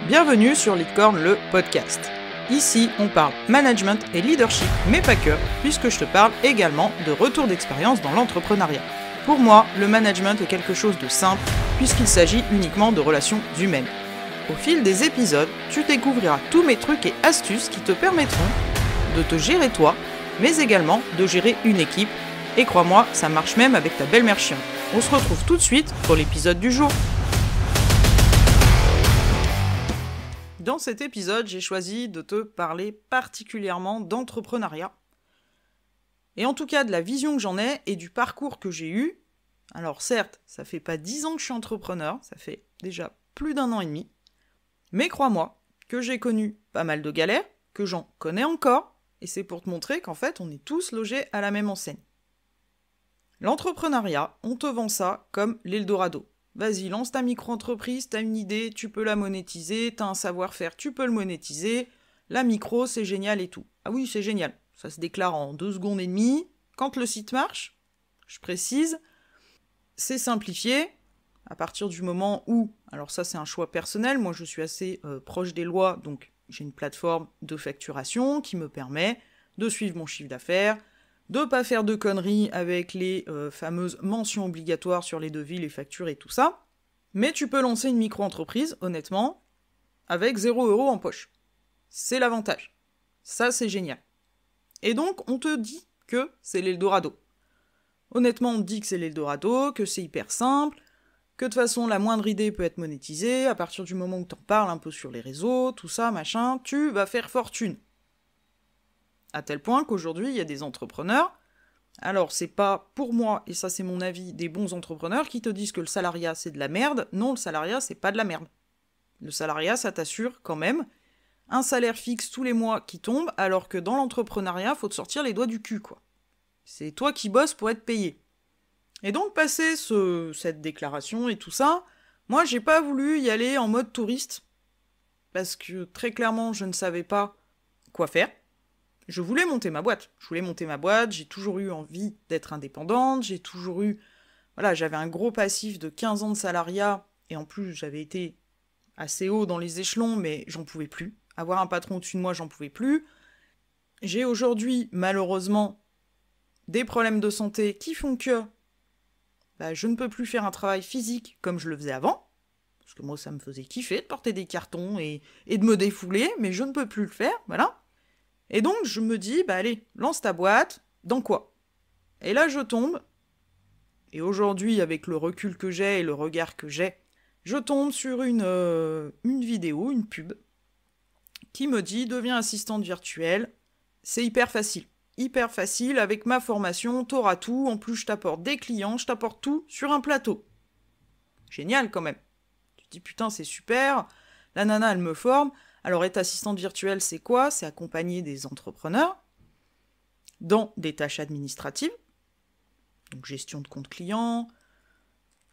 Bienvenue sur Leadcorn, le podcast. Ici, on parle management et leadership, mais pas que, puisque je te parle également de retour d'expérience dans l'entrepreneuriat. Pour moi, le management est quelque chose de simple, puisqu'il s'agit uniquement de relations humaines. Au fil des épisodes, tu découvriras tous mes trucs et astuces qui te permettront de te gérer toi, mais également de gérer une équipe. Et crois-moi, ça marche même avec ta belle-mère chiante. On se retrouve tout de suite pour l'épisode du jour. Dans cet épisode, j'ai choisi de te parler particulièrement d'entrepreneuriat. Et en tout cas de la vision que j'en ai et du parcours que j'ai eu. Alors certes, ça fait pas 10 ans que je suis entrepreneur, ça fait déjà plus d'1 an et demi. Mais crois-moi que j'ai connu pas mal de galères, que j'en connais encore, et c'est pour te montrer qu'en fait on est tous logés à la même enseigne. L'entrepreneuriat, on te vend ça comme l'Eldorado. Vas-y, lance ta micro-entreprise, t'as une idée, tu peux la monétiser, t'as un savoir-faire, tu peux le monétiser. La micro, c'est génial et tout. Ah oui, c'est génial. Ça se déclare en 2 secondes et demie. Quand le site marche, je précise, c'est simplifié à partir du moment où, alors ça c'est un choix personnel, moi je suis assez proche des lois, donc j'ai une plateforme de facturation qui me permet de suivre mon chiffre d'affaires, de pas faire de conneries avec les fameuses mentions obligatoires sur les devis, les factures et tout ça. Mais tu peux lancer une micro-entreprise, honnêtement, avec 0 € en poche. C'est l'avantage. Ça, c'est génial. Et donc, on te dit que c'est l'Eldorado. Honnêtement, on te dit que c'est l'Eldorado, que c'est hyper simple, que de toute façon, la moindre idée peut être monétisée, à partir du moment où t'en parles un peu sur les réseaux, tout ça, machin, tu vas faire fortune. À tel point qu'aujourd'hui, il y a des entrepreneurs, alors c'est pas pour moi, et ça c'est mon avis, des bons entrepreneurs qui te disent que le salariat c'est de la merde. Non, le salariat c'est pas de la merde. Le salariat, ça t'assure quand même un salaire fixe tous les mois qui tombe, alors que dans l'entrepreneuriat, faut te sortir les doigts du cul, quoi. C'est toi qui bosses pour être payé. Et donc, passer cette déclaration et tout ça, moi j'ai pas voulu y aller en mode touriste, parce que très clairement, je ne savais pas quoi faire. Je voulais monter ma boîte. J'ai toujours eu envie d'être indépendante, j'avais un gros passif de 15 ans de salariat, et en plus j'avais été assez haut dans les échelons, mais j'en pouvais plus. Avoir un patron au-dessus de moi, j'en pouvais plus. J'ai aujourd'hui, malheureusement, des problèmes de santé qui font que je ne peux plus faire un travail physique comme je le faisais avant, parce que moi ça me faisait kiffer de porter des cartons et de me défouler, mais je ne peux plus le faire, voilà. Et donc, je me dis, allez, lance ta boîte, dans quoi ? Et là, je tombe, et aujourd'hui, avec le recul que j'ai et le regard que j'ai, je tombe sur une vidéo, une pub, qui me dit, deviens assistante virtuelle, c'est hyper facile, avec ma formation, t'auras tout, en plus je t'apporte des clients, je t'apporte tout sur un plateau. Génial quand même. Tu te dis, putain, c'est super, la nana, elle me forme. Alors, être assistante virtuelle, c'est quoi ? C'est accompagner des entrepreneurs dans des tâches administratives, donc gestion de compte client,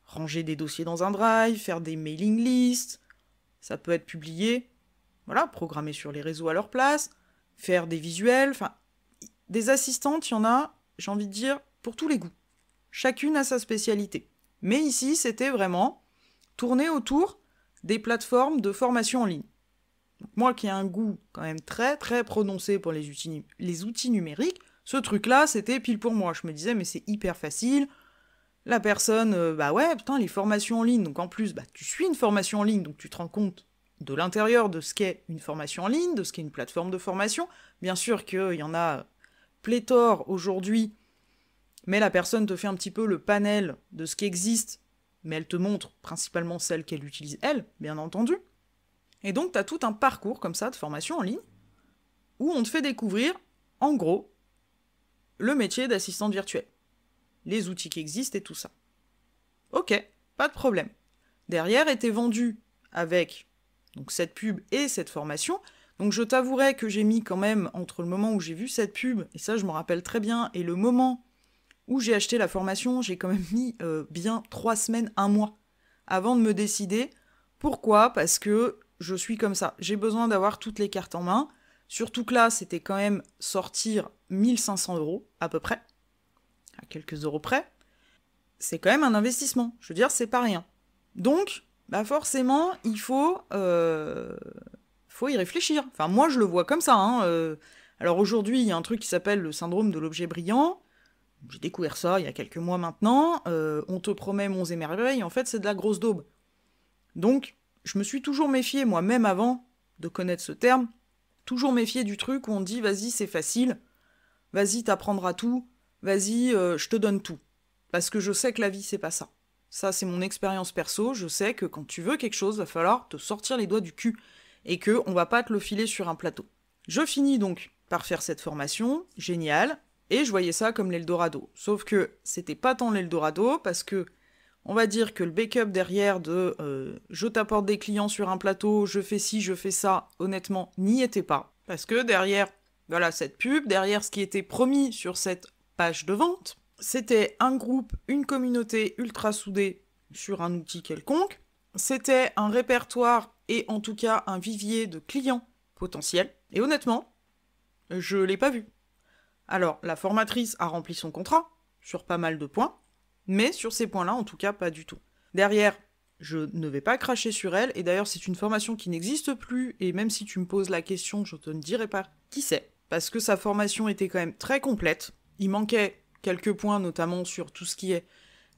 ranger des dossiers dans un drive, faire des mailing lists, ça peut être publié, voilà, programmer sur les réseaux à leur place, faire des visuels, enfin, des assistantes, il y en a, j'ai envie de dire, pour tous les goûts. Chacune a sa spécialité. Mais ici, c'était vraiment tourner autour des plateformes de formation en ligne. Moi qui ai un goût quand même très très prononcé pour les outils numériques, ce truc-là, c'était pile pour moi. Je me disais, mais c'est hyper facile. La personne, les formations en ligne. Donc en plus, tu suis une formation en ligne, donc tu te rends compte de l'intérieur de ce qu'est une formation en ligne, de ce qu'est une plateforme de formation. Bien sûr qu'il y en a pléthore aujourd'hui, mais la personne te fait un petit peu le panel de ce qui existe, mais elle te montre principalement celle qu'elle utilise elle, bien entendu. Et donc, tu as tout un parcours comme ça de formation en ligne où on te fait découvrir, en gros, le métier d'assistante virtuelle. Les outils qui existent et tout ça. Ok, pas de problème. Derrière était vendu avec donc, cette pub et cette formation. Donc je t'avouerai que j'ai mis quand même, entre le moment où j'ai vu cette pub, et ça je me rappelle très bien, et le moment où j'ai acheté la formation, j'ai quand même mis bien 3 semaines, 1 mois, avant de me décider. Pourquoi ? Parce que je suis comme ça. J'ai besoin d'avoir toutes les cartes en main. Surtout que là, c'était quand même sortir 1 500 € à peu près. À quelques euros près. C'est quand même un investissement. Je veux dire, c'est pas rien. Donc, Bah forcément, faut y réfléchir. Enfin, moi, je le vois comme ça. Hein. Alors aujourd'hui, il y a un truc qui s'appelle le syndrome de l'objet brillant. J'ai découvert ça il y a quelques mois maintenant. On te promet monts et merveilles, en fait, c'est de la grosse daube. Donc, je me suis toujours méfiée, moi, même avant de connaître ce terme, toujours méfiée du truc où on dit, vas-y, c'est facile, vas-y, t'apprendras tout, vas-y, je te donne tout. Parce que je sais que la vie, c'est pas ça. Ça, c'est mon expérience perso, je sais que quand tu veux quelque chose, va falloir te sortir les doigts du cul, et que on va pas te le filer sur un plateau. Je finis donc par faire cette formation, génial, et je voyais ça comme l'Eldorado. Sauf que c'était pas tant l'Eldorado, parce que on va dire que le backup derrière de je t'apporte des clients sur un plateau, je fais ci, je fais ça, honnêtement, n'y était pas. Parce que derrière, voilà, cette pub, derrière ce qui était promis sur cette page de vente, c'était un groupe, une communauté ultra soudée sur un outil quelconque, c'était un répertoire et en tout cas un vivier de clients potentiels, et honnêtement, je l'ai pas vu. Alors, la formatrice a rempli son contrat, sur pas mal de points, mais sur ces points-là, en tout cas, pas du tout. Derrière, je ne vais pas cracher sur elle, et d'ailleurs, c'est une formation qui n'existe plus, et même si tu me poses la question, je te ne dirai pas qui c'est, parce que sa formation était quand même très complète. Il manquait quelques points, notamment sur tout ce qui est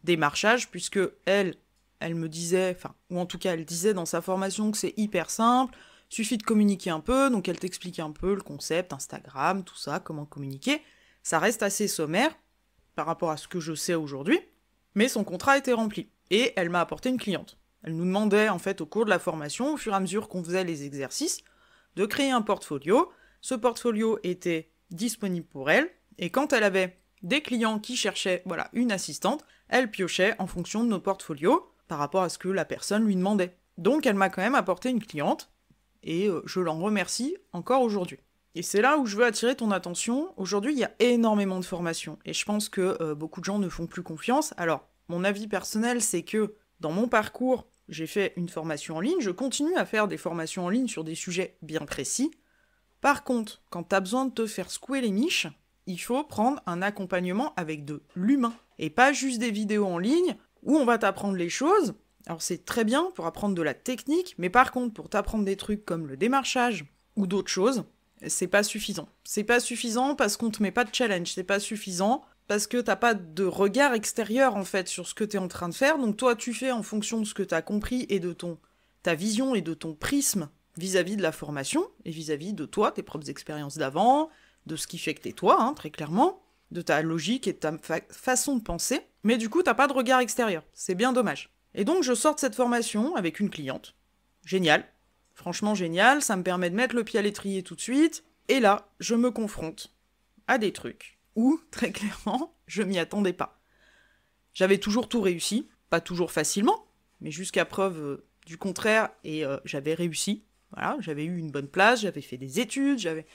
démarchage, puisque elle me disait, enfin, ou en tout cas, elle disait dans sa formation que c'est hyper simple, suffit de communiquer un peu, donc elle t'explique un peu le concept, Instagram, tout ça, comment communiquer. Ça reste assez sommaire par rapport à ce que je sais aujourd'hui, mais son contrat était rempli. Et elle m'a apporté une cliente. Elle nous demandait, en fait, au cours de la formation, au fur et à mesure qu'on faisait les exercices, de créer un portfolio. Ce portfolio était disponible pour elle, et quand elle avait des clients qui cherchaient, voilà, une assistante, elle piochait en fonction de nos portfolios par rapport à ce que la personne lui demandait. Donc elle m'a quand même apporté une cliente, et je l'en remercie encore aujourd'hui. Et c'est là où je veux attirer ton attention. Aujourd'hui, il y a énormément de formations, et je pense que beaucoup de gens ne font plus confiance. Alors, mon avis personnel, c'est que dans mon parcours, j'ai fait une formation en ligne, je continue à faire des formations en ligne sur des sujets bien précis. Par contre, quand t'as besoin de te faire secouer les miches, il faut prendre un accompagnement avec de l'humain, et pas juste des vidéos en ligne où on va t'apprendre les choses. Alors c'est très bien pour apprendre de la technique, mais par contre, pour t'apprendre des trucs comme le démarchage ou d'autres choses, c'est pas suffisant. C'est pas suffisant parce qu'on te met pas de challenge, c'est pas suffisant parce que t'as pas de regard extérieur en fait sur ce que t'es en train de faire, donc toi tu fais en fonction de ce que t'as compris et de ta vision et de ton prisme vis-à-vis de la formation, et vis-à-vis de toi, tes propres expériences d'avant, de ce qui fait que t'es toi, hein, très clairement, de ta logique et de ta façon de penser, mais du coup t'as pas de regard extérieur, c'est bien dommage. Et donc je sors de cette formation avec une cliente. Génial. Franchement génial, ça me permet de mettre le pied à l'étrier tout de suite. Et là, je me confronte à des trucs où, très clairement, je m'y attendais pas. J'avais toujours tout réussi, pas toujours facilement, mais jusqu'à preuve du contraire, et j'avais réussi. Voilà, j'avais eu une bonne place, j'avais fait des études, j'avais...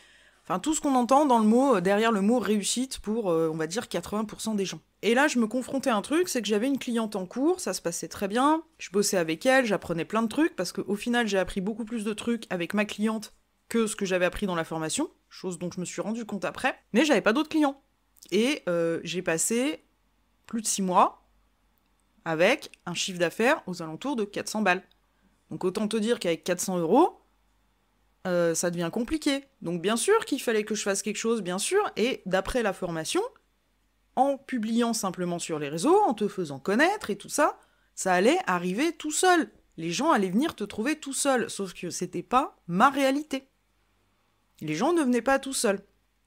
Enfin, tout ce qu'on entend dans le mot, derrière le mot réussite pour, on va dire, 80% des gens. Et là, je me confrontais à un truc, c'est que j'avais une cliente en cours, ça se passait très bien, je bossais avec elle, j'apprenais plein de trucs, parce qu'au final, j'ai appris beaucoup plus de trucs avec ma cliente que ce que j'avais appris dans la formation, chose dont je me suis rendu compte après, mais j'avais pas d'autres clients. Et j'ai passé plus de 6 mois avec un chiffre d'affaires aux alentours de 400 balles. Donc autant te dire qu'avec 400 euros, ça devient compliqué. Donc bien sûr qu'il fallait que je fasse quelque chose, bien sûr, et d'après la formation, en publiant simplement sur les réseaux, en te faisant connaître et tout ça, ça allait arriver tout seul. Les gens allaient venir te trouver tout seul, sauf que c'était pas ma réalité. Les gens ne venaient pas tout seuls.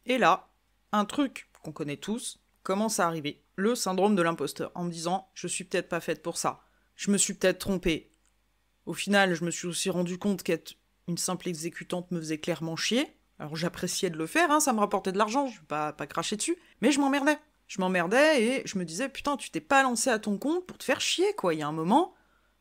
Et là, un truc qu'on connaît tous commence à arriver. Le syndrome de l'imposteur, en me disant « je suis peut-être pas faite pour ça, je me suis peut-être trompée ». Au final, je me suis aussi rendu compte qu'être une simple exécutante me faisait clairement chier. Alors j'appréciais de le faire, hein, ça me rapportait de l'argent, je vais pas cracher dessus, mais je m'emmerdais. Je m'emmerdais et je me disais, putain, tu t'es pas lancé à ton compte pour te faire chier, quoi. Il y a un moment,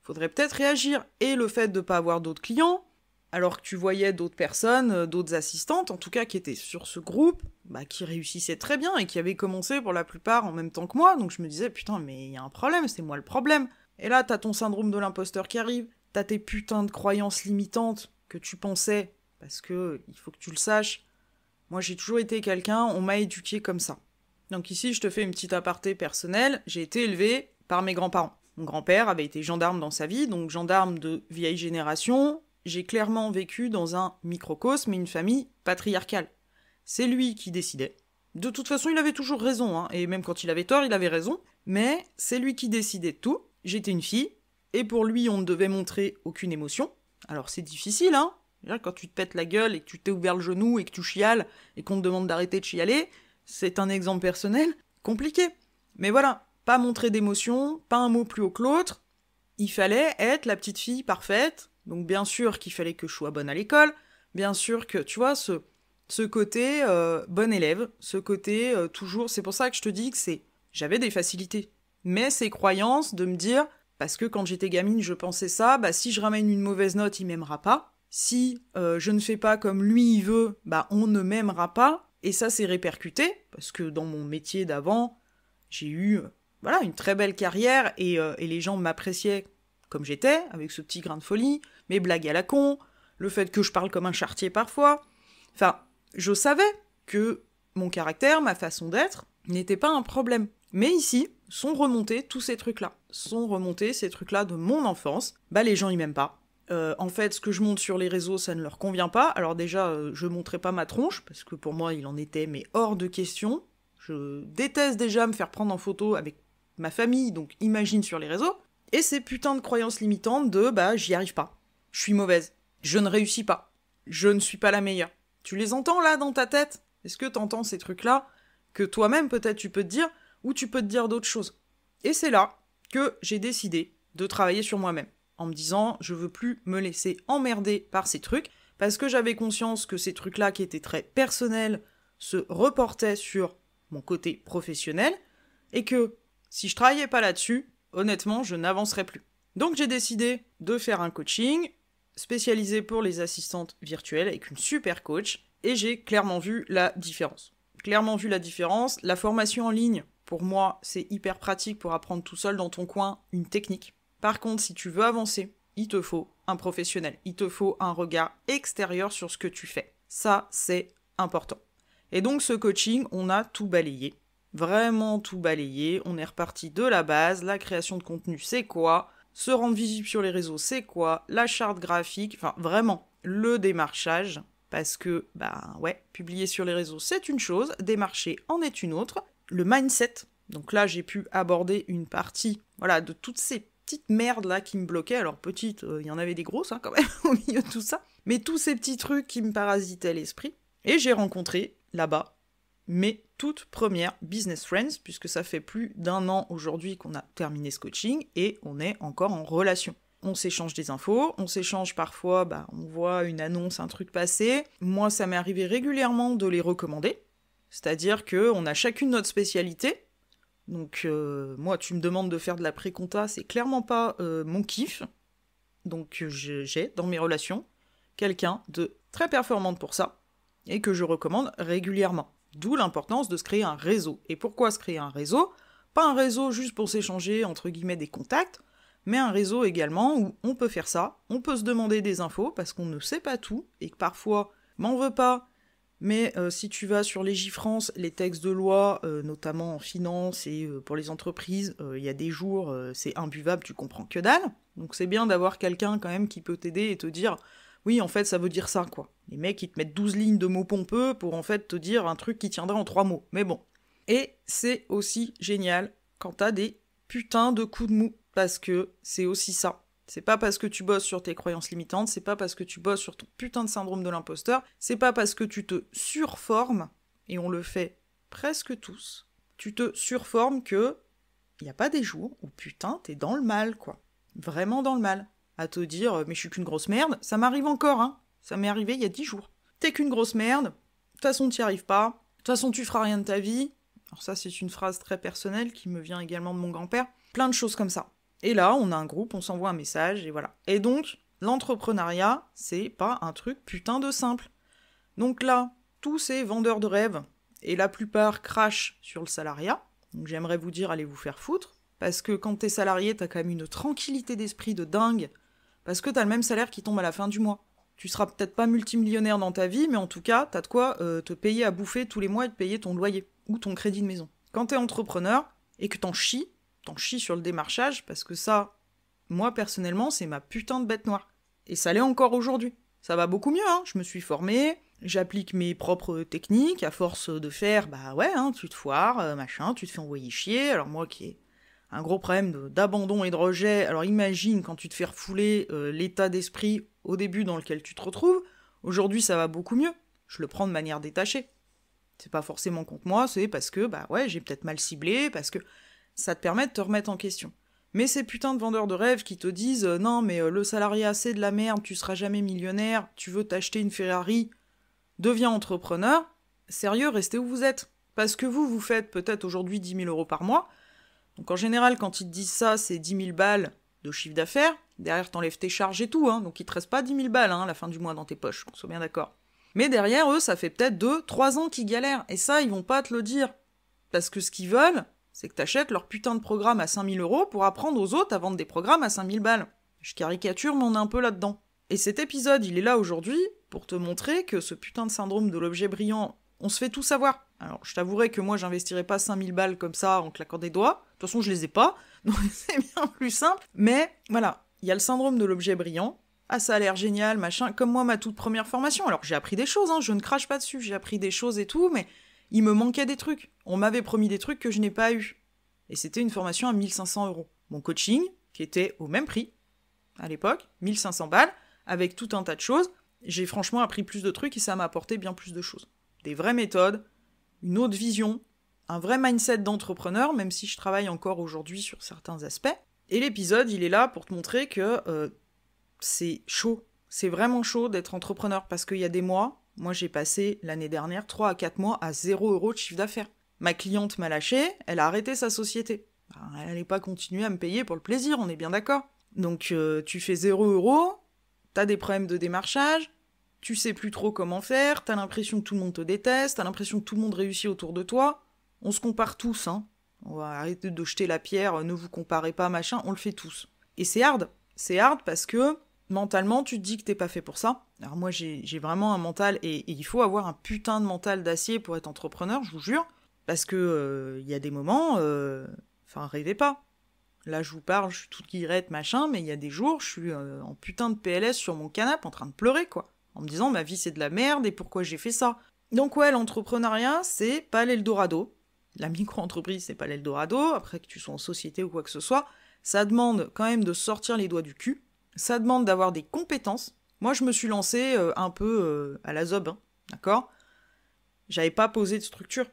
faudrait peut-être réagir. Et le fait de pas avoir d'autres clients, alors que tu voyais d'autres personnes, d'autres assistantes, en tout cas qui étaient sur ce groupe, bah, qui réussissaient très bien et qui avaient commencé pour la plupart en même temps que moi, donc je me disais, putain, mais il y a un problème, c'est moi le problème. Et là, t'as ton syndrome de l'imposteur qui arrive, t'as tes putains de croyances limitantes que tu pensais, parce que, il faut que tu le saches, moi j'ai toujours été quelqu'un, on m'a éduqué comme ça. Donc ici, je te fais une petite aparté personnelle, j'ai été élevée par mes grands-parents. Mon grand-père avait été gendarme dans sa vie, donc gendarme de vieille génération. J'ai clairement vécu dans un microcosme et une famille patriarcale. C'est lui qui décidait. De toute façon, il avait toujours raison, hein, et même quand il avait tort, il avait raison. Mais c'est lui qui décidait de tout. J'étais une fille, et pour lui, on ne devait montrer aucune émotion. Alors c'est difficile, hein. Quand tu te pètes la gueule et que tu t'es ouvert le genou et que tu chiales et qu'on te demande d'arrêter de chialer, c'est un exemple personnel compliqué. Mais voilà, pas montrer d'émotion, pas un mot plus haut que l'autre. Il fallait être la petite fille parfaite. Donc bien sûr qu'il fallait que je sois bonne à l'école. Bien sûr que, tu vois, ce côté bon élève, ce côté toujours... C'est pour ça que je te dis que j'avais des facilités. Mais ces croyances de me dire, parce que quand j'étais gamine, je pensais ça, bah si je ramène une mauvaise note, il m'aimera pas. Si je ne fais pas comme lui il veut, bah on ne m'aimera pas. Et ça s'est répercuté, parce que dans mon métier d'avant, j'ai eu voilà, une très belle carrière, et les gens m'appréciaient comme j'étais, avec ce petit grain de folie, mes blagues à la con, le fait que je parle comme un charretier parfois. Enfin, je savais que mon caractère, ma façon d'être, n'était pas un problème. Mais ici, sont remontés tous ces trucs-là. Sont remontés ces trucs-là de mon enfance. Bah les gens ils m'aiment pas. En fait, ce que je montre sur les réseaux, ça ne leur convient pas. Alors déjà, je montrais pas ma tronche, parce que pour moi, il en était, mais hors de question. Je déteste déjà me faire prendre en photo avec ma famille, donc imagine sur les réseaux. Et ces putains de croyances limitantes de, bah, j'y arrive pas. Je suis mauvaise. Je ne réussis pas. Je ne suis pas la meilleure. Tu les entends là dans ta tête? Est-ce que t'entends ces trucs-là que toi-même peut-être tu peux te dire, ou tu peux te dire d'autres choses? Et c'est là que j'ai décidé de travailler sur moi-même. En me disant, je veux plus me laisser emmerder par ces trucs, parce que j'avais conscience que ces trucs-là, qui étaient très personnels, se reportaient sur mon côté professionnel, et que si je travaillais pas là-dessus, honnêtement, je n'avancerais plus. Donc j'ai décidé de faire un coaching spécialisé pour les assistantes virtuelles avec une super coach, et j'ai clairement vu la différence. Clairement vu la différence. La formation en ligne, pour moi, c'est hyper pratique pour apprendre tout seul dans ton coin une technique. Par contre, si tu veux avancer, il te faut un professionnel. Il te faut un regard extérieur sur ce que tu fais. Ça, c'est important. Et donc, ce coaching, on a tout balayé. Vraiment tout balayé. On est reparti de la base. La création de contenu, c'est quoi? Se rendre visible sur les réseaux, c'est quoi? La charte graphique. Enfin, vraiment, le démarchage. Parce que, bah ouais, publier sur les réseaux, c'est une chose. Démarcher en est une autre. Le mindset. Donc là, j'ai pu aborder une partie, voilà, de toutes ces petites merdes là qui me bloquaient. Alors petites, il y en avait des grosses hein, quand même au milieu de tout ça. Mais tous ces petits trucs qui me parasitaient l'esprit. Et j'ai rencontré là-bas mes toutes premières business friends, puisque ça fait plus d'1 an aujourd'hui qu'on a terminé ce coaching et on est encore en relation. On s'échange des infos, on s'échange parfois, bah, on voit une annonce, un truc passer. Moi, ça m'est arrivé régulièrement de les recommander. C'est-à-dire qu'on a chacune notre spécialité. Donc moi, tu me demandes de faire de la pré-compta, c'est clairement pas mon kiff. Donc j'ai dans mes relations quelqu'un de très performante pour ça et que je recommande régulièrement. D'où l'importance de se créer un réseau. Et pourquoi se créer un réseau? Pas un réseau juste pour s'échanger entre guillemets des contacts, mais un réseau également où on peut faire ça, on peut se demander des infos parce qu'on ne sait pas tout et que parfois, m'en veux pas. Mais si tu vas sur Légifrance, les textes de loi, notamment en finance et pour les entreprises, il y a des jours, c'est imbuvable, tu comprends que dalle. Donc c'est bien d'avoir quelqu'un quand même qui peut t'aider et te dire « Oui, en fait, ça veut dire ça, quoi ». Les mecs, ils te mettent 12 lignes de mots pompeux pour en fait te dire un truc qui tiendrait en 3 mots. Mais bon. Et c'est aussi génial quand t'as des putains de coups de mou, parce que c'est aussi ça. C'est pas parce que tu bosses sur tes croyances limitantes, c'est pas parce que tu bosses sur ton putain de syndrome de l'imposteur, c'est pas parce que tu te surformes, et on le fait presque tous, tu te surformes que y a pas des jours où putain t'es dans le mal, quoi. Vraiment dans le mal. À te dire, mais je suis qu'une grosse merde, ça m'arrive encore, hein. Ça m'est arrivé il y a 10 jours. T'es qu'une grosse merde, de toute façon t'y arrives pas, de toute façon tu feras rien de ta vie. Alors ça c'est une phrase très personnelle qui me vient également de mon grand-père. Plein de choses comme ça. Et là, on a un groupe, on s'envoie un message, et voilà. Et donc, l'entrepreneuriat, c'est pas un truc putain de simple. Donc là, tous ces vendeurs de rêves, et la plupart crachent sur le salariat, donc j'aimerais vous dire, allez vous faire foutre, parce que quand t'es salarié, t'as quand même une tranquillité d'esprit de dingue, parce que t'as le même salaire qui tombe à la fin du mois. Tu seras peut-être pas multimillionnaire dans ta vie, mais en tout cas, t'as de quoi te payer à bouffer tous les mois et te payer ton loyer, ou ton crédit de maison. Quand t'es entrepreneur, et que t'en chies, t'en chies sur le démarchage, parce que ça, moi personnellement, c'est ma putain de bête noire. Et ça l'est encore aujourd'hui. Ça va beaucoup mieux, hein. Je me suis formée, j'applique mes propres techniques, à force de faire, bah ouais, hein, tu te foires, machin, tu te fais envoyer chier. Alors moi qui ai un gros problème d'abandon et de rejet, alors imagine quand tu te fais refouler l'état d'esprit au début dans lequel tu te retrouves. Aujourd'hui ça va beaucoup mieux, je le prends de manière détachée. C'est pas forcément contre moi, c'est parce que, bah ouais, j'ai peut-être mal ciblé, parce que ça te permet de te remettre en question. Mais ces putains de vendeurs de rêves qui te disent non mais le salariat c'est de la merde, tu seras jamais millionnaire, tu veux t'acheter une Ferrari, deviens entrepreneur, sérieux, restez où vous êtes. Parce que vous faites peut-être aujourd'hui 10 000 euros par mois, donc en général quand ils te disent ça c'est 10 000 balles de chiffre d'affaires, derrière t'enlèves tes charges et tout, hein, donc il te reste pas 10 000 balles à la fin du mois dans tes poches, qu'on soit bien d'accord. Mais derrière eux ça fait peut-être 2-3 ans qu'ils galèrent, et ça ils vont pas te le dire. Parce que ce qu'ils veulent, c'est que t'achètes leur putain de programme à 5 000 euros pour apprendre aux autres à vendre des programmes à 5 000 balles. Je caricature, mais on est un peu là-dedans. Et cet épisode, il est là aujourd'hui pour te montrer que ce putain de syndrome de l'objet brillant, on se fait tout savoir. Alors, je t'avouerai que moi, j'investirais pas 5 000 balles comme ça en claquant des doigts. De toute façon, je les ai pas, donc c'est bien plus simple. Mais voilà, il y a le syndrome de l'objet brillant. Ah, ça a l'air génial, machin. Comme moi, ma toute première formation. Alors, j'ai appris des choses, hein, je ne crache pas dessus. J'ai appris des choses et tout, mais il me manquait des trucs. On m'avait promis des trucs que je n'ai pas eu. Et c'était une formation à 1 500 euros. Mon coaching, qui était au même prix, à l'époque, 1 500 balles, avec tout un tas de choses, j'ai franchement appris plus de trucs et ça m'a apporté bien plus de choses. Des vraies méthodes, une autre vision, un vrai mindset d'entrepreneur, même si je travaille encore aujourd'hui sur certains aspects. Et l'épisode, il est là pour te montrer que c'est chaud. C'est vraiment chaud d'être entrepreneur, parce qu'il y a des mois, moi j'ai passé l'année dernière 3 à 4 mois à 0 € de chiffre d'affaires. Ma cliente m'a lâché, elle a arrêté sa société. Elle n'allait pas continuer à me payer pour le plaisir, on est bien d'accord. Donc tu fais 0 €, t'as des problèmes de démarchage, tu sais plus trop comment faire, t'as l'impression que tout le monde te déteste, t'as l'impression que tout le monde réussit autour de toi. On se compare tous, hein. On va arrêter de jeter la pierre, ne vous comparez pas, machin, on le fait tous. Et c'est hard. C'est hard parce que mentalement, tu te dis que t'es pas fait pour ça. Alors moi, j'ai vraiment un mental, et il faut avoir un putain de mental d'acier pour être entrepreneur, je vous jure. Parce que y a des moments, enfin rêvez pas. Là je vous parle, je suis toute guillerette, machin, mais il y a des jours, je suis en putain de PLS sur mon canapé en train de pleurer, quoi. En me disant, ma vie c'est de la merde, et pourquoi j'ai fait ça? Donc ouais, l'entrepreneuriat, c'est pas l'Eldorado. La micro-entreprise, c'est pas l'Eldorado, après que tu sois en société ou quoi que ce soit. Ça demande quand même de sortir les doigts du cul. Ça demande d'avoir des compétences. Moi, je me suis lancée un peu à la zob, hein, d'accord? J'avais pas posé de structure.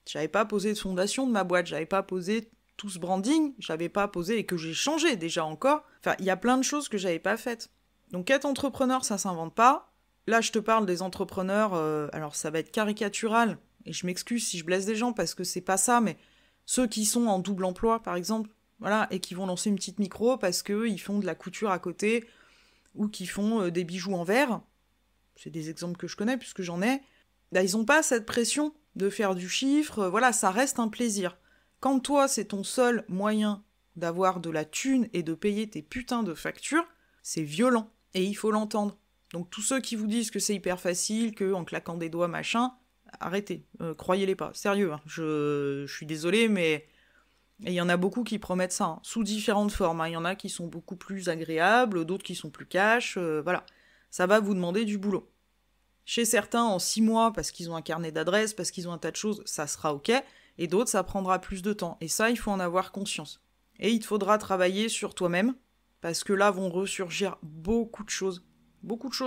J'avais pas posé de fondation de ma boîte, j'avais pas posé tout ce branding, j'avais pas posé, et que j'ai changé déjà encore. Enfin, il y a plein de choses que j'avais pas faites. Donc être entrepreneur, ça s'invente pas. Là, je te parle des entrepreneurs, alors ça va être caricatural, et je m'excuse si je blesse des gens parce que c'est pas ça, mais ceux qui sont en double emploi, par exemple, voilà, et qui vont lancer une petite micro parce qu'ils font de la couture à côté, ou qui font des bijoux en verre, c'est des exemples que je connais puisque j'en ai, là, ils ont pas cette pression de faire du chiffre, voilà, ça reste un plaisir. Quand toi, c'est ton seul moyen d'avoir de la thune et de payer tes putains de factures, c'est violent, et il faut l'entendre. Donc tous ceux qui vous disent que c'est hyper facile, que en claquant des doigts, machin, arrêtez, croyez-les pas, sérieux, hein. Je suis désolée, mais il y en a beaucoup qui promettent ça, hein, sous différentes formes, hein. Il y en a qui sont beaucoup plus agréables, d'autres qui sont plus cash, voilà. Ça va vous demander du boulot. Chez certains, en 6 mois, parce qu'ils ont un carnet d'adresses, parce qu'ils ont un tas de choses, ça sera ok, et d'autres, ça prendra plus de temps. Et ça, il faut en avoir conscience. Et il te faudra travailler sur toi-même, parce que là vont ressurgir beaucoup de choses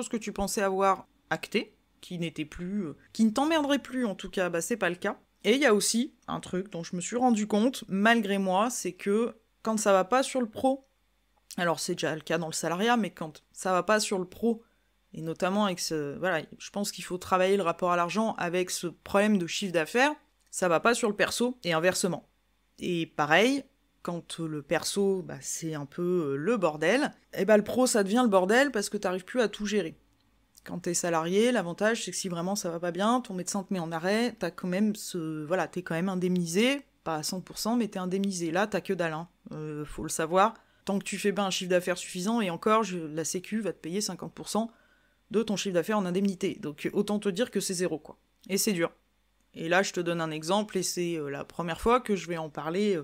que tu pensais avoir actées, qui n'étaient plus, qui ne t'emmerderaient plus en tout cas, bah c'est pas le cas. Et il y a aussi un truc dont je me suis rendu compte, malgré moi, c'est que quand ça va pas sur le pro, alors c'est déjà le cas dans le salariat, mais quand ça va pas sur le pro, et notamment avec voilà, je pense qu'il faut travailler le rapport à l'argent avec ce problème de chiffre d'affaires, ça va pas sur le perso, et inversement. Et pareil, quand le perso, bah, c'est un peu le bordel, et bah le pro, ça devient le bordel parce que t'arrives plus à tout gérer. Quand t'es salarié, l'avantage, c'est que si vraiment ça va pas bien, ton médecin te met en arrêt, t'as quand même voilà, t'es quand même indemnisé, pas à 100%, mais t'es indemnisé. Là, t'as que dalle, hein. Faut le savoir. Tant que tu fais pas un chiffre d'affaires suffisant, et encore, la Sécu va te payer 50% de ton chiffre d'affaires en indemnité. Donc autant te dire que c'est zéro, quoi. Et c'est dur. Et là, je te donne un exemple, et c'est la première fois que je vais en parler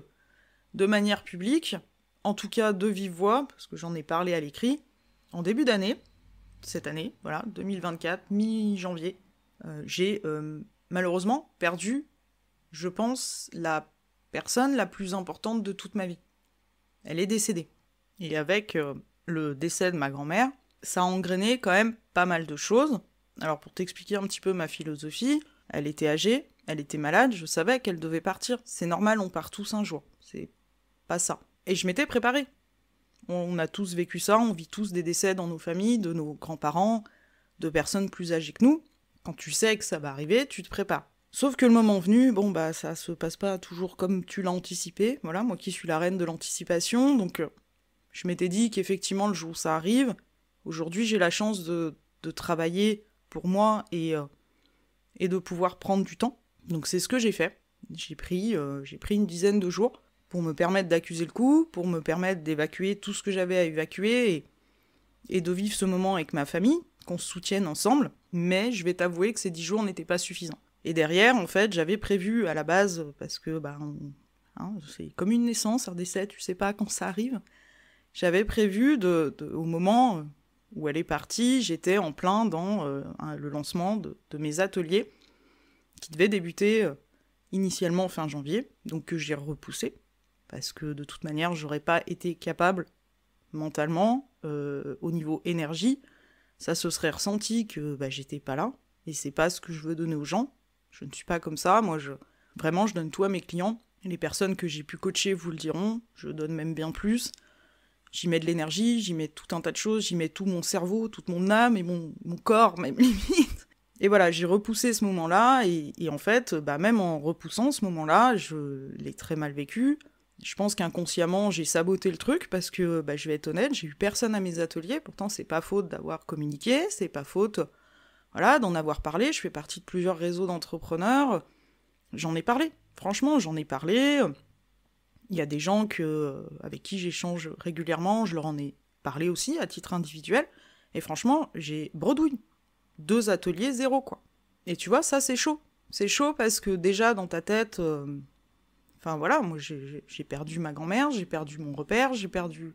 de manière publique, en tout cas de vive voix, parce que j'en ai parlé à l'écrit, en début d'année, cette année, voilà, 2024, mi-janvier, j'ai malheureusement perdu, je pense, la personne la plus importante de toute ma vie. Elle est décédée. Et avec le décès de ma grand-mère, ça a engrainé quand même pas mal de choses. Alors pour t'expliquer un petit peu ma philosophie, elle était âgée, elle était malade, je savais qu'elle devait partir. C'est normal, on part tous un jour. C'est pas ça. Et je m'étais préparée. On a tous vécu ça, on vit tous des décès dans nos familles, de nos grands-parents, de personnes plus âgées que nous. Quand tu sais que ça va arriver, tu te prépares. Sauf que le moment venu, ça se passe pas toujours comme tu l'as anticipé. Voilà, moi qui suis la reine de l'anticipation, donc je m'étais dit qu'effectivement le jour où ça arrive, aujourd'hui j'ai la chance de travailler pour moi et de pouvoir prendre du temps. Donc c'est ce que j'ai fait. J'ai pris une dizaine de jours pour me permettre d'accuser le coup, pour me permettre d'évacuer tout ce que j'avais à évacuer et de vivre ce moment avec ma famille, qu'on se soutienne ensemble. Mais je vais t'avouer que ces 10 jours n'étaient pas suffisants. Et derrière, en fait, j'avais prévu à la base, parce que c'est comme une naissance, un décès, tu sais pas quand ça arrive. J'avais prévu, au moment où elle est partie, j'étais en plein dans le lancement de mes ateliers, qui devaient débuter initialement fin janvier, donc que j'ai repoussé, parce que de toute manière, j'aurais pas été capable, mentalement, au niveau énergie, ça se serait ressenti que j'étais pas là, et c'est pas ce que je veux donner aux gens. Je ne suis pas comme ça, moi je donne tout à mes clients. Les personnes que j'ai pu coacher vous le diront, je donne même bien plus. J'y mets de l'énergie, j'y mets tout un tas de choses, j'y mets tout mon cerveau, toute mon âme et mon corps même limite. Et voilà, j'ai repoussé ce moment-là, et en fait, même en repoussant ce moment-là, je l'ai très mal vécu. Je pense qu'inconsciemment, j'ai saboté le truc, parce que, je vais être honnête, j'ai eu personne à mes ateliers, pourtant c'est pas faute d'avoir communiqué, c'est pas faute... Voilà, d'en avoir parlé, je fais partie de plusieurs réseaux d'entrepreneurs, j'en ai parlé, franchement, j'en ai parlé. Il y a des gens avec qui j'échange régulièrement, je leur en ai parlé aussi à titre individuel, et franchement, j'ai bredouille. 2 ateliers, 0, quoi. Et tu vois, ça c'est chaud. C'est chaud parce que déjà dans ta tête, moi j'ai perdu ma grand-mère, j'ai perdu mon repère, j'ai perdu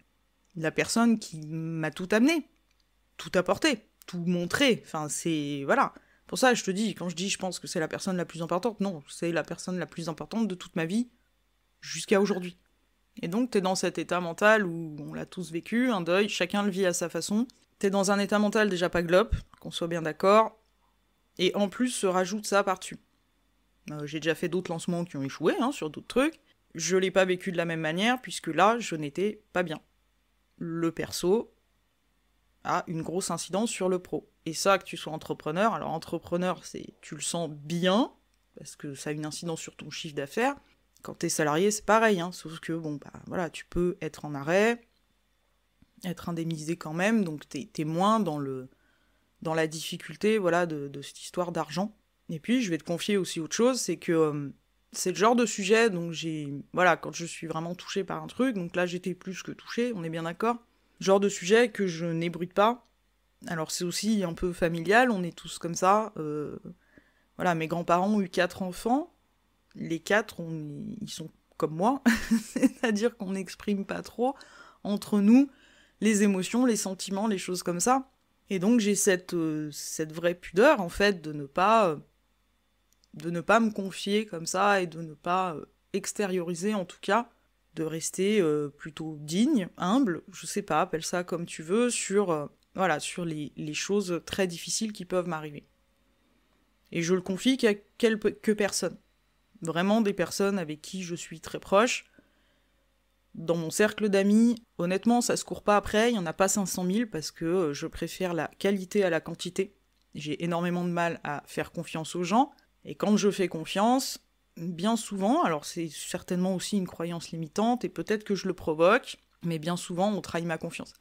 la personne qui m'a tout amené, tout apporté. Tout montrer, c'est... Voilà. Pour ça, je te dis, quand je dis je pense que c'est la personne la plus importante, non, c'est la personne la plus importante de toute ma vie, jusqu'à aujourd'hui. Et donc, t'es dans cet état mental où on l'a tous vécu, un deuil, chacun le vit à sa façon. T'es dans un état mental déjà pas globe, qu'on soit bien d'accord, et en plus se rajoute ça par-dessus. J'ai déjà fait d'autres lancements qui ont échoué, sur d'autres trucs. Je l'ai pas vécu de la même manière, puisque là, je n'étais pas bien. Le perso a une grosse incidence sur le pro. Et ça, que tu sois entrepreneur, alors entrepreneur, tu le sens bien, parce que ça a une incidence sur ton chiffre d'affaires. Quand t'es salarié, c'est pareil, sauf que, tu peux être en arrêt, être indemnisé quand même, donc t'es moins dans la difficulté, de cette histoire d'argent. Et puis, je vais te confier aussi autre chose, c'est que c'est le genre de sujet, donc quand je suis vraiment touchée par un truc, donc là, j'étais plus que touchée, on est bien d'accord. Genre de sujet que je n'ébruite pas. Alors c'est aussi un peu familial, on est tous comme ça. Mes grands-parents ont eu 4 enfants. Les 4, ils sont comme moi. C'est-à-dire qu'on n'exprime pas trop entre nous les émotions, les sentiments, les choses comme ça. Et donc j'ai cette vraie pudeur, en fait, de ne pas me confier comme ça et de ne pas extérioriser, en tout cas, de rester plutôt digne, humble, je sais pas, appelle ça comme tu veux, sur les choses très difficiles qui peuvent m'arriver. Et je le confie qu'à que personne. Vraiment des personnes avec qui je suis très proche. Dans mon cercle d'amis, honnêtement, ça se court pas après, il y en a pas 500 000 parce que je préfère la qualité à la quantité. J'ai énormément de mal à faire confiance aux gens, et quand je fais confiance, bien souvent, alors c'est certainement aussi une croyance limitante, et peut-être que je le provoque, mais bien souvent on trahit ma confiance.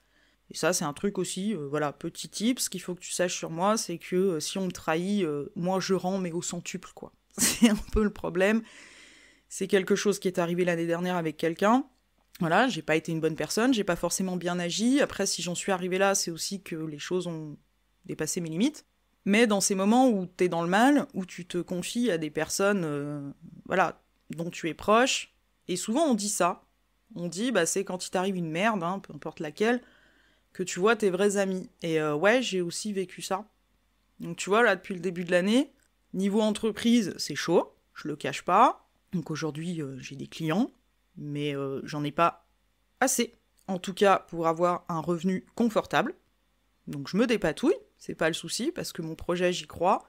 Et ça c'est un truc aussi, petit tip, ce qu'il faut que tu saches sur moi, c'est que si on me trahit, moi je rends mais au centuple, quoi. C'est un peu le problème. C'est quelque chose qui est arrivé l'année dernière avec quelqu'un. Voilà, j'ai pas été une bonne personne, j'ai pas forcément bien agi. Après, si j'en suis arrivée là, c'est aussi que les choses ont dépassé mes limites. Mais dans ces moments où t'es dans le mal, où tu te confies à des personnes, dont tu es proche, et souvent on dit ça, On dit, c'est quand il t'arrive une merde, hein, peu importe laquelle, que tu vois tes vrais amis. Et ouais, j'ai aussi vécu ça. Donc tu vois, là, depuis le début de l'année, niveau entreprise, c'est chaud, je le cache pas. Donc aujourd'hui, j'ai des clients, mais j'en ai pas assez. En tout cas, pour avoir un revenu confortable. Donc je me dépatouille, c'est pas le souci, parce que mon projet, j'y crois.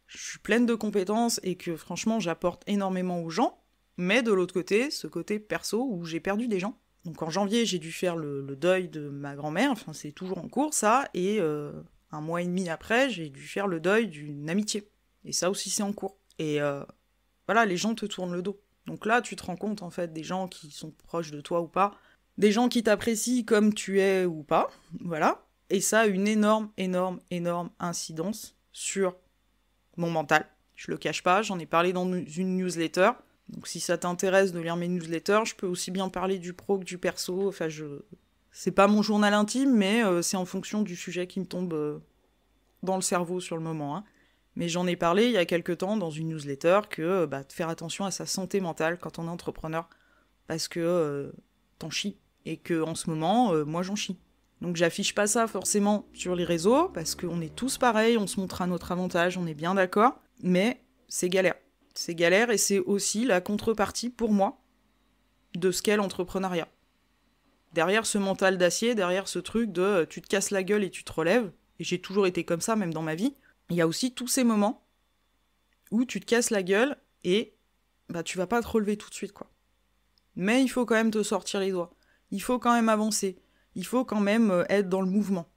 Je suis pleine de compétences et que franchement, j'apporte énormément aux gens. Mais de l'autre côté, ce côté perso où j'ai perdu des gens. Donc en janvier, j'ai dû faire le deuil de ma grand-mère, enfin c'est toujours en cours ça, et un mois et demi après, j'ai dû faire le deuil d'une amitié. Et ça aussi c'est en cours. Et voilà, les gens te tournent le dos. Donc là, tu te rends compte en fait des gens qui sont proches de toi ou pas, des gens qui t'apprécient comme tu es ou pas, voilà. Et ça a une énorme, énorme, énorme incidence sur mon mental. Je le cache pas, j'en ai parlé dans une newsletter. Donc si ça t'intéresse de lire mes newsletters, je peux aussi bien parler du pro que du perso. Enfin, c'est pas mon journal intime, mais c'est en fonction du sujet qui me tombe dans le cerveau sur le moment. Hein. Mais j'en ai parlé il y a quelques temps dans une newsletter que de faire attention à sa santé mentale quand on est entrepreneur, parce que t'en chies. Et que en ce moment, moi j'en chie. Donc j'affiche pas ça forcément sur les réseaux, parce qu'on est tous pareils, on se montre à notre avantage, on est bien d'accord, mais c'est galère. C'est galère et c'est aussi la contrepartie pour moi de ce qu'est l'entrepreneuriat. Derrière ce mental d'acier, derrière ce truc de tu te casses la gueule et tu te relèves, et j'ai toujours été comme ça même dans ma vie, il y a aussi tous ces moments où tu te casses la gueule et tu vas pas te relever tout de suite quoi. Mais il faut quand même te sortir les doigts. Il faut quand même avancer. Il faut quand même être dans le mouvement.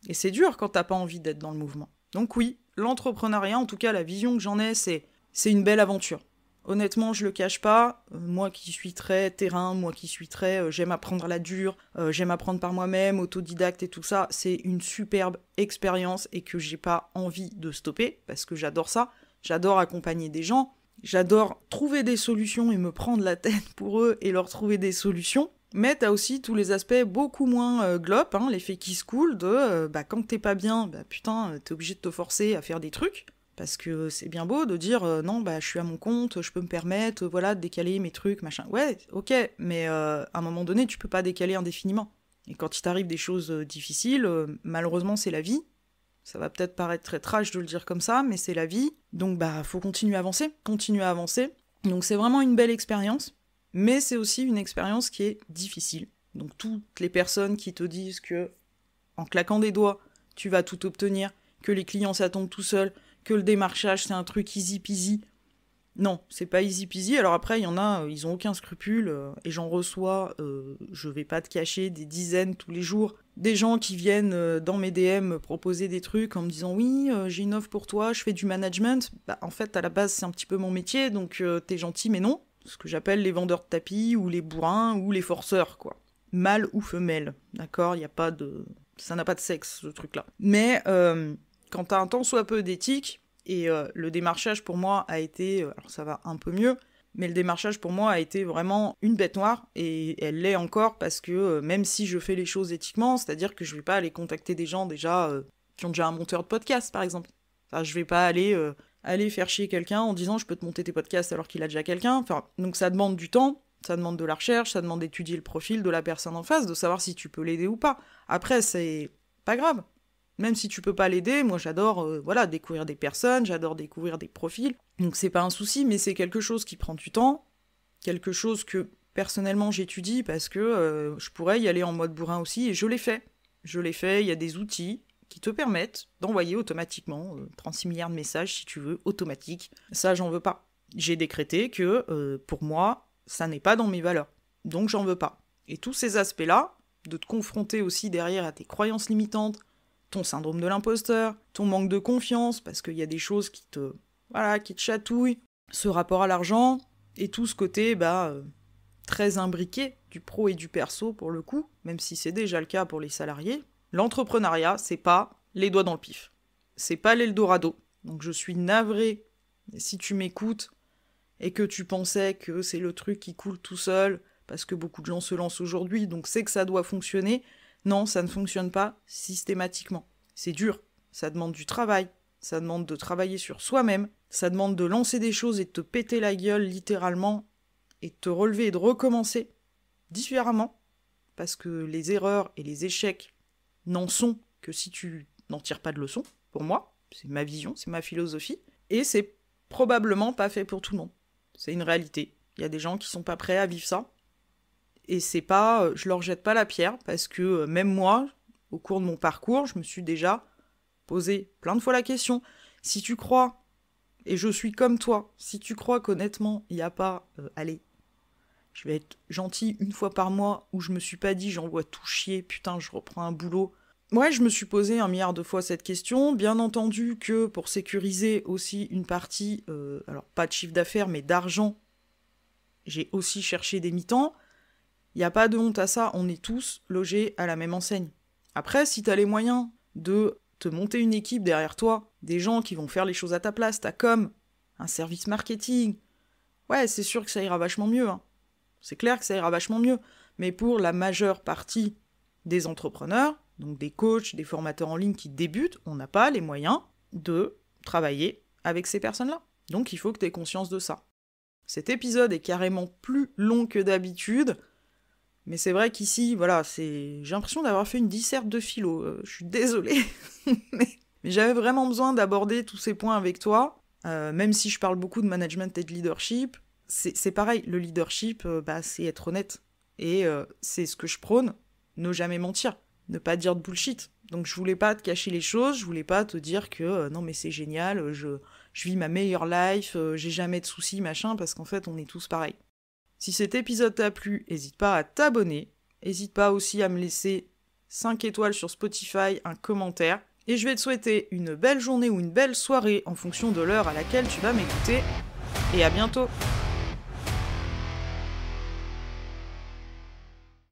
Et c'est dur quand t'as pas envie d'être dans le mouvement. Donc oui, l'entrepreneuriat, en tout cas la vision que j'en ai, c'est une belle aventure. Honnêtement, je le cache pas. Moi qui suis très terrain, moi qui suis très j'aime apprendre à la dure, j'aime apprendre par moi-même, autodidacte et tout ça, c'est une superbe expérience et que j'ai pas envie de stopper parce que j'adore ça. J'adore accompagner des gens. J'adore trouver des solutions et me prendre la tête pour eux et leur trouver des solutions. Mais t'as aussi tous les aspects beaucoup moins glop, hein, l'effet qui se coule de quand t'es pas bien, putain, t'es obligé de te forcer à faire des trucs. Parce que c'est bien beau de dire non, je suis à mon compte, je peux me permettre de décaler mes trucs, machin. Ouais, ok, mais à un moment donné, tu peux pas décaler indéfiniment. Et quand il t'arrive des choses difficiles, malheureusement, c'est la vie. Ça va peut-être paraître très trash de le dire comme ça, mais c'est la vie. Donc faut continuer à avancer, Donc c'est vraiment une belle expérience, mais c'est aussi une expérience qui est difficile. Donc toutes les personnes qui te disent que en claquant des doigts, tu vas tout obtenir, que les clients ça tombe tout seul, que le démarchage c'est un truc easy peasy. Non, c'est pas easy peasy. Alors après, il y en a, ils ont aucun scrupule, et j'en reçois, je vais pas te cacher, des dizaines tous les jours. Des gens qui viennent dans mes DM me proposer des trucs en me disant oui, j'ai une offre pour toi, je fais du management. En fait, à la base, c'est un petit peu mon métier, donc t'es gentil, mais non. Ce que j'appelle les vendeurs de tapis, ou les bourrins, ou les forceurs, quoi. Mâle ou femelle, d'accord ? Il y a pas de... Ça n'a pas de sexe, ce truc-là. Mais quand t'as un tant soit peu d'éthique, et le démarchage pour moi a été, alors ça va un peu mieux, mais le démarchage pour moi a été vraiment une bête noire, et elle l'est encore parce que même si je fais les choses éthiquement, c'est-à-dire que je vais pas aller contacter des gens déjà qui ont déjà un monteur de podcast par exemple. Enfin, je vais pas aller faire chier quelqu'un en disant je peux te monter tes podcasts alors qu'il a déjà quelqu'un. Enfin, donc ça demande du temps, ça demande de la recherche, ça demande d'étudier le profil de la personne en face, de savoir si tu peux l'aider ou pas. Après, c'est pas grave. Même si tu peux pas l'aider, moi j'adore découvrir des personnes, j'adore découvrir des profils. Donc c'est pas un souci, mais c'est quelque chose qui prend du temps, quelque chose que personnellement j'étudie parce que je pourrais y aller en mode bourrin aussi, et je l'ai fait. Il y a des outils qui te permettent d'envoyer automatiquement 36 milliards de messages, si tu veux, automatiques. Ça, j'en veux pas. J'ai décrété que, pour moi, ça n'est pas dans mes valeurs. Donc j'en veux pas. Et tous ces aspects-là, de te confronter aussi derrière à tes croyances limitantes, ton syndrome de l'imposteur, ton manque de confiance, parce qu'il y a des choses qui te chatouillent, ce rapport à l'argent, et tout ce côté, très imbriqué du pro et du perso pour le coup, même si c'est déjà le cas pour les salariés. L'entrepreneuriat, c'est pas les doigts dans le pif. C'est pas l'Eldorado. Donc je suis navrée si tu m'écoutes et que tu pensais que c'est le truc qui coule tout seul, parce que beaucoup de gens se lancent aujourd'hui, donc c'est que ça doit fonctionner. Non, ça ne fonctionne pas systématiquement. C'est dur, ça demande du travail, ça demande de travailler sur soi-même, ça demande de lancer des choses et de te péter la gueule littéralement, et de te relever et de recommencer. différemment, parce que les erreurs et les échecs n'en sont que si tu n'en tires pas de leçon, pour moi, c'est ma vision, c'est ma philosophie, et c'est probablement pas fait pour tout le monde. C'est une réalité. Il y a des gens qui sont pas prêts à vivre ça, et c'est pas, je leur jette pas la pierre, parce que même moi, au cours de mon parcours, je me suis déjà posé plein de fois la question. Si tu crois, et je suis comme toi, si tu crois qu'honnêtement, il n'y a pas, allez, je vais être gentil une fois par mois, où je me suis pas dit j'envoie tout chier, putain, je reprends un boulot. Ouais, je me suis posé 1 milliard de fois cette question, bien entendu que pour sécuriser aussi une partie, alors pas de chiffre d'affaires, mais d'argent, j'ai aussi cherché des mi-temps. Il n'y a pas de honte à ça, on est tous logés à la même enseigne. Après, si t'as les moyens de te monter une équipe derrière toi, des gens qui vont faire les choses à ta place, t'as comme un service marketing, ouais, c'est sûr que ça ira vachement mieux. Hein. C'est clair que ça ira vachement mieux. Mais pour la majeure partie des entrepreneurs, donc des coachs, des formateurs en ligne qui débutent, on n'a pas les moyens de travailler avec ces personnes-là. Donc il faut que tu aies conscience de ça. Cet épisode est carrément plus long que d'habitude, mais c'est vrai qu'ici, voilà, j'ai l'impression d'avoir fait une disserte de philo. Je suis désolée, mais j'avais vraiment besoin d'aborder tous ces points avec toi, même si je parle beaucoup de management et de leadership. C'est pareil, le leadership, c'est être honnête. Et c'est ce que je prône, ne jamais mentir, ne pas dire de bullshit. Donc je voulais pas te cacher les choses, je voulais pas te dire que non mais c'est génial, je vis ma meilleure life, j'ai jamais de soucis, machin, parce qu'en fait on est tous pareils. Si cet épisode t'a plu, n'hésite pas à t'abonner, n'hésite pas aussi à me laisser 5 étoiles sur Spotify, un commentaire, et je vais te souhaiter une belle journée ou une belle soirée en fonction de l'heure à laquelle tu vas m'écouter, et à bientôt.